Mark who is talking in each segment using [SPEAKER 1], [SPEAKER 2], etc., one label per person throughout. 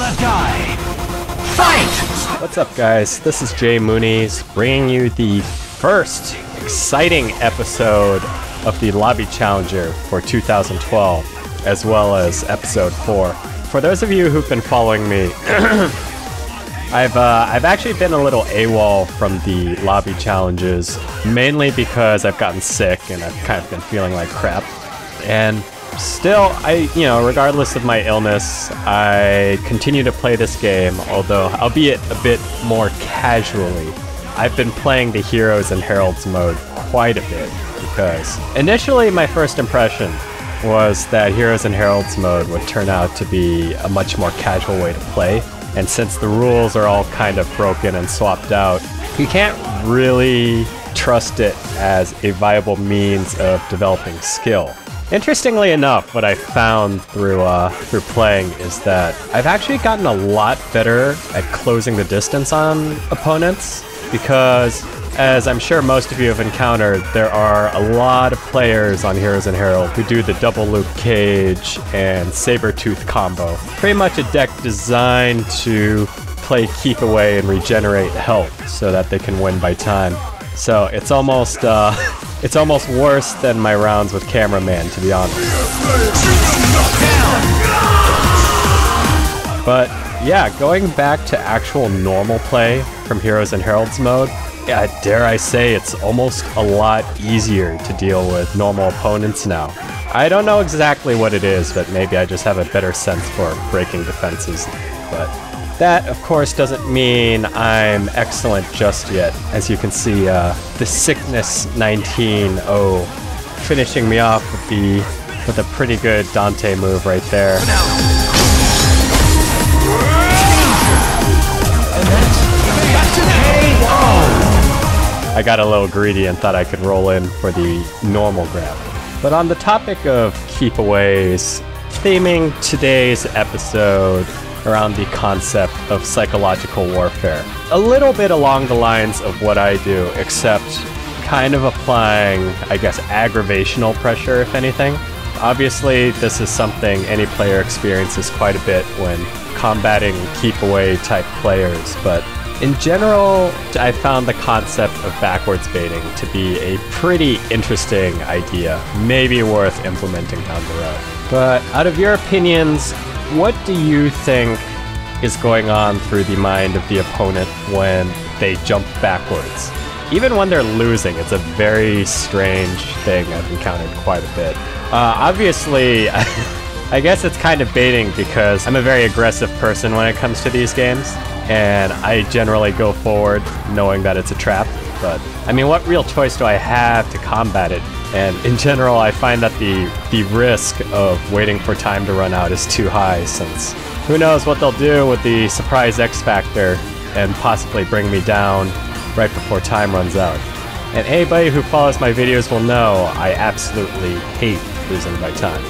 [SPEAKER 1] the die. Fight!
[SPEAKER 2] What's up, guys? This is jmoonies bringing you the first exciting episode of the Lobby Challenger for 2012, as well as episode 4. For those of you who've been following me, I've actually been a little AWOL from the lobby challenges, mainly because I've gotten sick and I've kind of been feeling like crap. And still, regardless of my illness, I continue to play this game, although albeit a bit more casually. I've been playing the Heroes and Heralds mode quite a bit, because initially my first impression was that Heroes and Heralds mode would turn out to be a much more casual way to play. And since the rules are all kind of broken and swapped out, you can't really trust it as a viable means of developing skill. Interestingly enough, what I found through playing is that I've actually gotten a lot better at closing the distance on opponents, because as I'm sure most of you have encountered, there are a lot of players on Heroes and Herald who do the double loop cage and saber-tooth combo. Pretty much a deck designed to play keep away and regenerate health so that they can win by time. So it's almost worse than my rounds with Cameraman, to be honest. But yeah, going back to actual normal play from Heroes and Heralds mode, yeah, dare I say it's almost a lot easier to deal with normal opponents now. I don't know exactly what it is, but maybe I just have a better sense for breaking defenses. But that, of course, doesn't mean I'm excellent just yet. As you can see, the Sickness 19-0 finishing me off with a pretty good Dante move right there. I got a little greedy and thought I could roll in for the normal grab. But on the topic of keep-aways, theming today's episode around the concept of psychological warfare. A little bit along the lines of what I do, except kind of applying, I guess, aggravational pressure, if anything. Obviously, this is something any player experiences quite a bit when combating keep-away type players, but in general, I found the concept of backwards baiting to be a pretty interesting idea, maybe worth implementing down the road. But out of your opinions, what do you think is going on through the mind of the opponent when they jump backwards? Even when they're losing, it's a very strange thing I've encountered quite a bit. Obviously, I guess it's kind of baiting because I'm a very aggressive person when it comes to these games, and I generally go forward knowing that it's a trap. But I mean, what real choice do I have to combat it? And in general, I find that the risk of waiting for time to run out is too high, since who knows what they'll do with the surprise X Factor and possibly bring me down right before time runs out. And anybody who follows my videos will know I absolutely hate losing by time.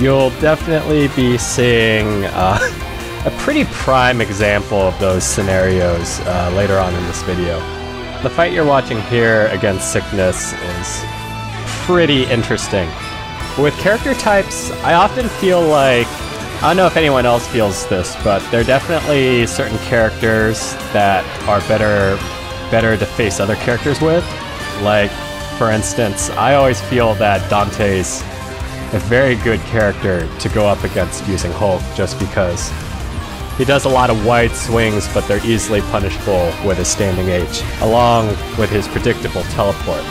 [SPEAKER 2] You'll definitely be seeing a pretty prime example of those scenarios later on in this video. The fight you're watching here against Sickness is pretty interesting. With character types, I often feel like, I don't know if anyone else feels this, but there are definitely certain characters that are better to face other characters with. Like, for instance, I always feel that Dante's a very good character to go up against using Hulk, just because he does a lot of wide swings, but they're easily punishable with his standing H, along with his predictable teleport.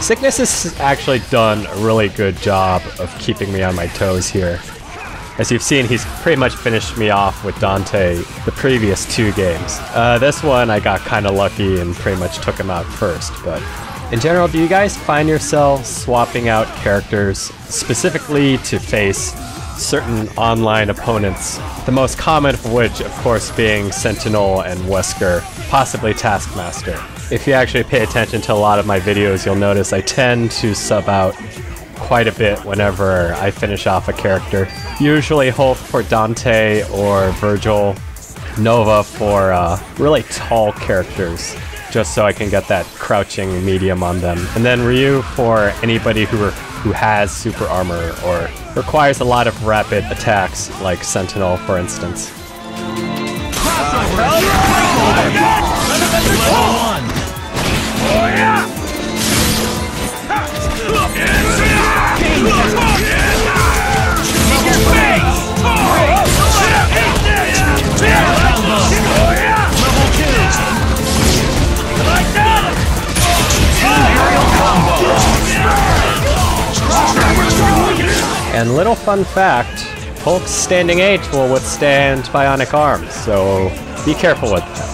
[SPEAKER 2] Sickness has actually done a really good job of keeping me on my toes here. As you've seen, he's pretty much finished me off with Dante the previous 2 games. This one I got kind of lucky and pretty much took him out first, but in general, do you guys find yourselves swapping out characters specifically to face certain online opponents, the most common of which, of course, being Sentinel and Wesker, possibly Taskmaster. If you actually pay attention to a lot of my videos, you'll notice I tend to sub out quite a bit whenever I finish off a character. Usually Hulk for Dante or Virgil, Nova for really tall characters, just so I can get that crouching medium on them. And then Ryu for anybody who has super armor or requires a lot of rapid attacks, like Sentinel, for instance. And little fun fact, Hulk's standing H will withstand bionic arms, so be careful with that.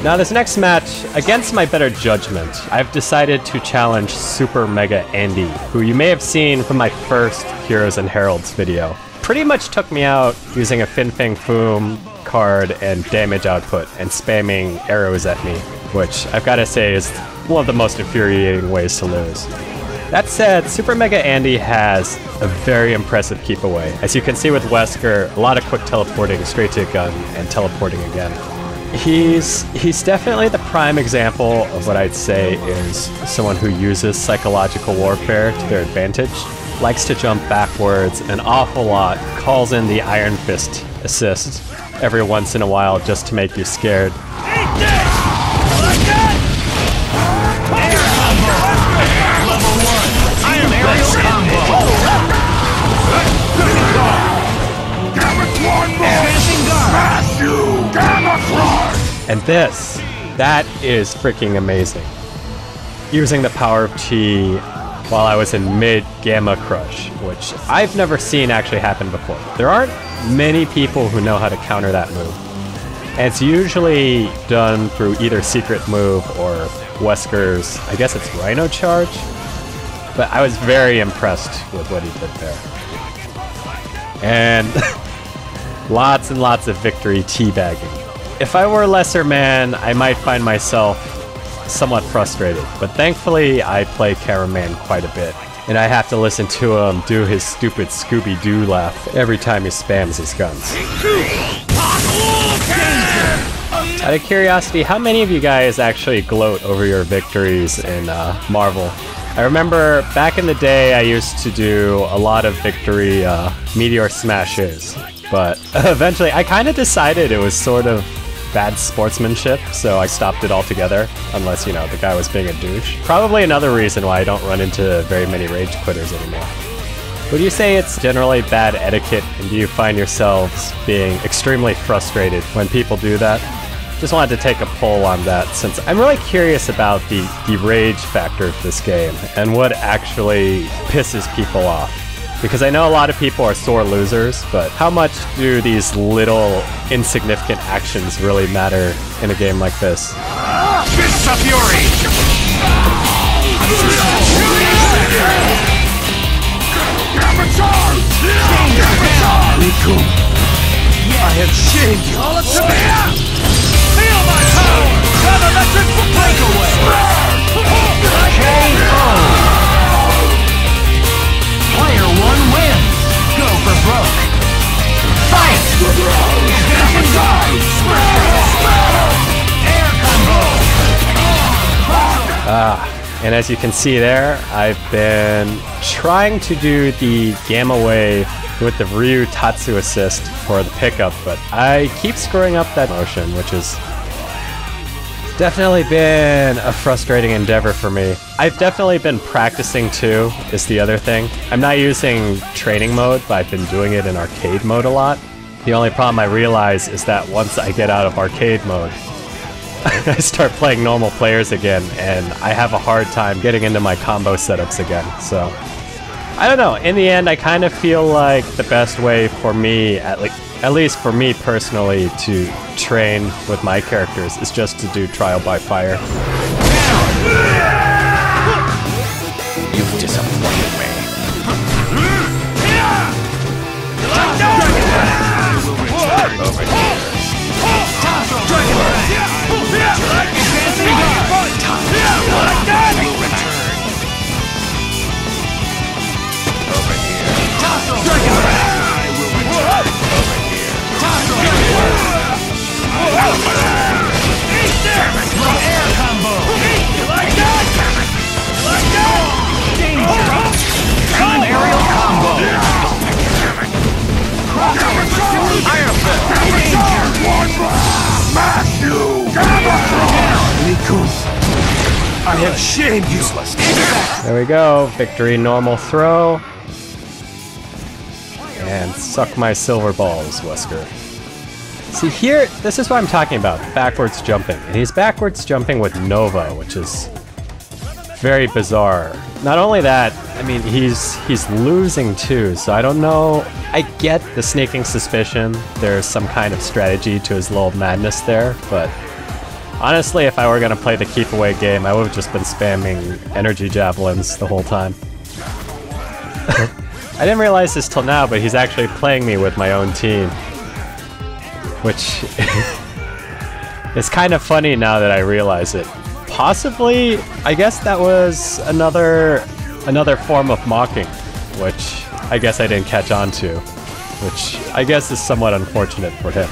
[SPEAKER 2] Now this next match, against my better judgment, I've decided to challenge Super Mega Andy, who you may have seen from my first Heroes and Heralds video. Pretty much took me out using a Fin Fang Foom card and damage output and spamming arrows at me, which I've got to say is one of the most infuriating ways to lose. That said, Super Mega Andy has a very impressive keep away. As you can see with Wesker, a lot of quick teleporting straight to a gun and teleporting again. He's definitely the prime example of what I'd say is someone who uses psychological warfare to their advantage, likes to jump backwards an awful lot, calls in the Iron Fist assist every once in a while just to make you scared. And that is freaking amazing. Using the power of Chi while I was in mid-Gamma Crush, which I've never seen actually happen before. There aren't many people who know how to counter that move. And it's usually done through either secret move or Wesker's, I guess it's Rhino Charge? But I was very impressed with what he did there. And lots and lots of victory teabagging. If I were a lesser man, I might find myself somewhat frustrated, but thankfully I play Cameraman quite a bit, and I have to listen to him do his stupid Scooby-Doo laugh every time he spams his guns. Out of curiosity, how many of you guys actually gloat over your victories in Marvel? I remember back in the day I used to do a lot of victory meteor smashes, but eventually I kind of decided it was sort of bad sportsmanship, so I stopped it altogether, unless, you know, the guy was being a douche. Probably another reason why I don't run into very many rage quitters anymore. Would you say it's generally bad etiquette, and do you find yourselves being extremely frustrated when people do that? Just wanted to take a poll on that, since I'm really curious about the rage factor of this game, and what actually pisses people off. Because I know a lot of people are sore losers, but how much do these little insignificant actions really matter in a game like this?
[SPEAKER 1] Fists of Fury! I have shamed you! All up to me! Feel my power! An electric breakaway! KO! Player 1 wins! Go for broke! Fight! Air combo!
[SPEAKER 2] And as you can see there, I've been trying to do the Gamma Wave with the Ryu Tatsu assist for the pickup, but I keep screwing up that motion, which is definitely been a frustrating endeavor for me. I've definitely been practicing too, is the other thing. I'm not using training mode, but I've been doing it in arcade mode a lot. The only problem I realize is that once I get out of arcade mode, I start playing normal players again, and I have a hard time getting into my combo setups again, so I don't know. In the end, I kind of feel like the best way for me, at least for me personally, to train with my characters is just to do trial by fire.
[SPEAKER 1] You've disappointed me. I have shamed you.
[SPEAKER 2] There we go. Victory normal throw. And suck my silver balls, Wesker. See here, this is what I'm talking about. Backwards jumping. And he's backwards jumping with Nova, which is very bizarre. Not only that, I mean, he's losing too, so I don't know. I get the sneaking suspicion. There's some kind of strategy to his little madness there, but honestly, if I were gonna play the keep away game, I would have just been spamming energy javelins the whole time. I didn't realize this till now, but he's actually playing me with my own team. Which is kind of funny now that I realize it. Possibly, I guess that was another form of mocking, which I guess I didn't catch on to, which I guess is somewhat unfortunate for him.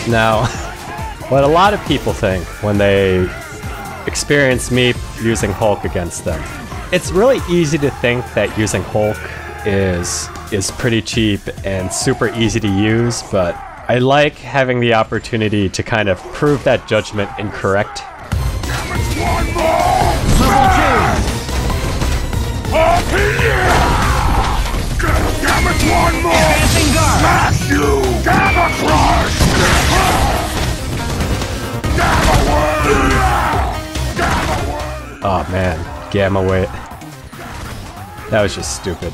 [SPEAKER 2] Now, what a lot of people think when they experience me using Hulk against them, it's really easy to think that using Hulk is pretty cheap and super easy to use, but I like having the opportunity to kind of prove that judgment incorrect. Oh man, Gamma Wait. That was just stupid.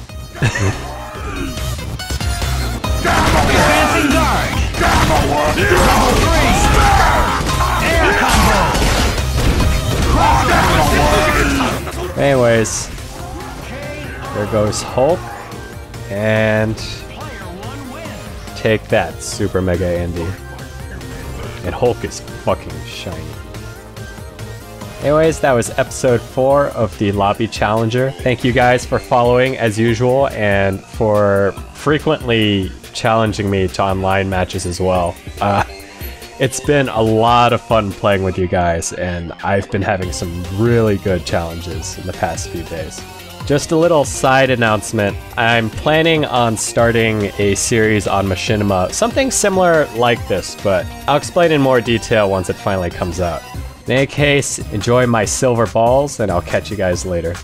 [SPEAKER 2] Anyways, there goes Hulk, and take that, Super Mega Andy. And Hulk is fucking shiny. Anyways, that was episode 4 of the Lobby Challenger. Thank you guys for following as usual and for frequently challenging me to online matches as well. It's been a lot of fun playing with you guys, and I've been having some really good challenges in the past few days. Just a little side announcement, I'm planning on starting a series on Machinima, something similar like this, but I'll explain in more detail once it finally comes out. In any case, enjoy my silver balls, and I'll catch you guys later.